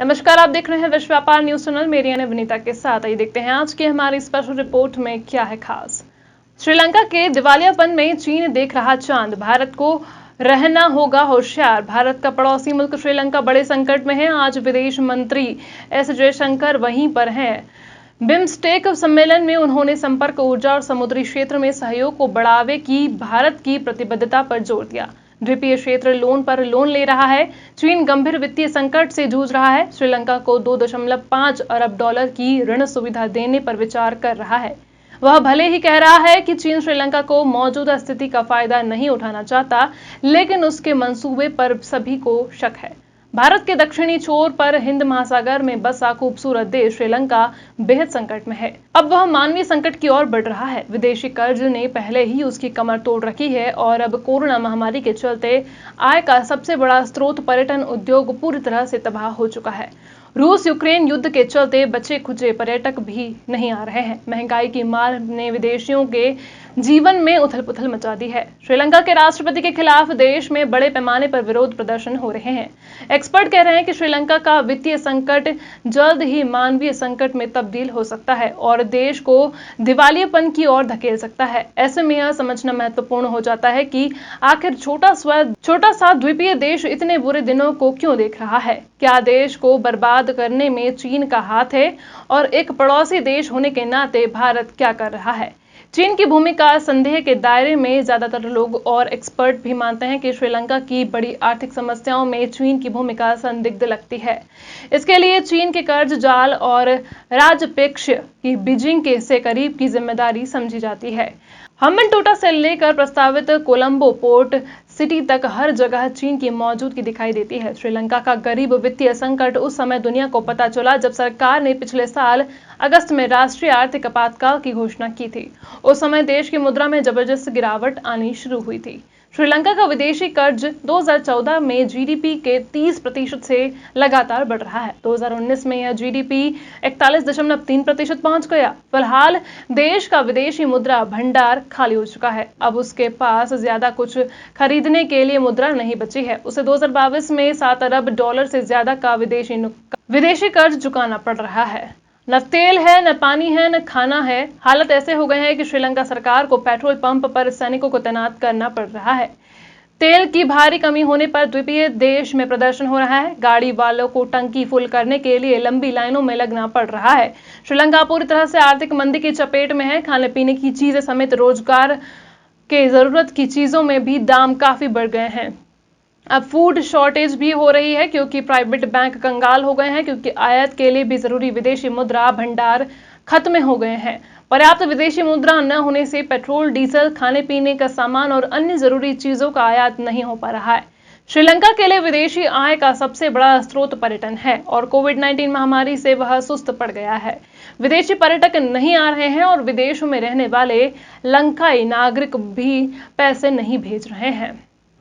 नमस्कार, आप देख रहे हैं विश्व व्यापार न्यूज चैनल। मेरी यानी विनीता के साथ। आइए देखते हैं आज की हमारी स्पेशल रिपोर्ट में क्या है खास। श्रीलंका के दिवालियापन में चीन देख रहा चांद, भारत को रहना होगा होशियार। भारत का पड़ोसी मुल्क श्रीलंका बड़े संकट में है। आज विदेश मंत्री एस जयशंकर वहीं पर हैं। बिम्स्टेक सम्मेलन में उन्होंने संपर्क, ऊर्जा और समुद्री क्षेत्र में सहयोग को बढ़ावे की भारत की प्रतिबद्धता पर जोर दिया। द्वीपीय क्षेत्र लोन पर लोन ले रहा है। चीन गंभीर वित्तीय संकट से जूझ रहा है। श्रीलंका को 2.5 अरब डॉलर की ऋण सुविधा देने पर विचार कर रहा है। वह भले ही कह रहा है कि चीन श्रीलंका को मौजूदा स्थिति का फायदा नहीं उठाना चाहता, लेकिन उसके मंसूबे पर सभी को शक है। भारत के दक्षिणी छोर पर हिंद महासागर में बसा खूबसूरत देश श्रीलंका बेहद संकट में है। अब वह मानवीय संकट की ओर बढ़ रहा है। विदेशी कर्ज ने पहले ही उसकी कमर तोड़ रखी है और अब कोरोना महामारी के चलते आय का सबसे बड़ा स्रोत पर्यटन उद्योग पूरी तरह से तबाह हो चुका है। रूस यूक्रेन युद्ध के चलते बचे खुचे पर्यटक भी नहीं आ रहे हैं। महंगाई की मार ने विदेशियों के जीवन में उथल पुथल मचा दी है। श्रीलंका के राष्ट्रपति के खिलाफ देश में बड़े पैमाने पर विरोध प्रदर्शन हो रहे हैं। एक्सपर्ट कह रहे हैं कि श्रीलंका का वित्तीय संकट जल्द ही मानवीय संकट में तब्दील हो सकता है और देश को दिवालियापन की ओर धकेल सकता है। ऐसे में यह समझना महत्वपूर्ण हो जाता है कि आखिर छोटा सा द्वीपीय देश इतने बुरे दिनों को क्यों देख रहा है। क्या देश को बर्बाद करने में चीन का हाथ है और एक पड़ोसी देश होने के नाते भारत क्या कर रहा है। चीन की भूमिका संदेह के दायरे में। ज्यादातर लोग और एक्सपर्ट भी मानते हैं कि श्रीलंका की बड़ी आर्थिक समस्याओं में चीन की भूमिका संदिग्ध लगती है। इसके लिए चीन के कर्ज जाल और राजपेक्ष की बीजिंग के से करीब की जिम्मेदारी समझी जाती है। हम्बनटोटा से लेकर प्रस्तावित कोलंबो पोर्ट सिटी तक हर जगह चीन की मौजूदगी दिखाई देती है। श्रीलंका का गरीब वित्तीय संकट उस समय दुनिया को पता चला जब सरकार ने पिछले साल अगस्त में राष्ट्रीय आर्थिक आपातकाल की घोषणा की थी। उस समय देश की मुद्रा में जबरदस्त गिरावट आनी शुरू हुई थी। श्रीलंका का विदेशी कर्ज 2014 में जीडीपी के 30% से लगातार बढ़ रहा है। 2019 में यह जीडीपी 41.3% पहुंच गया। फिलहाल देश का विदेशी मुद्रा भंडार खाली हो चुका है। अब उसके पास ज्यादा कुछ खरीदने के लिए मुद्रा नहीं बची है। उसे 2022 में 7 अरब डॉलर से ज्यादा का विदेशी कर्ज चुकाना पड़ रहा है। न तेल है, न पानी है, न खाना है। हालत ऐसे हो गए हैं कि श्रीलंका सरकार को पेट्रोल पंप पर सैनिकों को तैनात करना पड़ रहा है। तेल की भारी कमी होने पर द्वीपीय देश में प्रदर्शन हो रहा है। गाड़ी वालों को टंकी फुल करने के लिए लंबी लाइनों में लगना पड़ रहा है। श्रीलंका पूरी तरह से आर्थिक मंदी की चपेट में है। खाने पीने की चीजें समेत रोजगार के जरूरत की चीजों में भी दाम काफी बढ़ गए हैं। अब फूड शॉर्टेज भी हो रही है क्योंकि प्राइवेट बैंक कंगाल हो गए हैं, क्योंकि आयात के लिए भी जरूरी विदेशी मुद्रा भंडार खत्म हो गए हैं। पर्याप्त विदेशी मुद्रा न होने से पेट्रोल, डीजल, खाने पीने का सामान और अन्य जरूरी चीजों का आयात नहीं हो पा रहा है। श्रीलंका के लिए विदेशी आय का सबसे बड़ा स्रोत पर्यटन है और कोविड-19 महामारी से वह सुस्त पड़ गया है। विदेशी पर्यटक नहीं आ रहे हैं और विदेशों में रहने वाले लंकाई नागरिक भी पैसे नहीं भेज रहे हैं।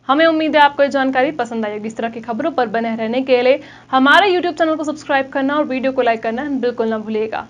हमें उम्मीद है आपको ये जानकारी पसंद आएगी। इस तरह की खबरों पर बने रहने के लिए हमारे YouTube चैनल को सब्सक्राइब करना और वीडियो को लाइक करना बिल्कुल ना भूलिएगा।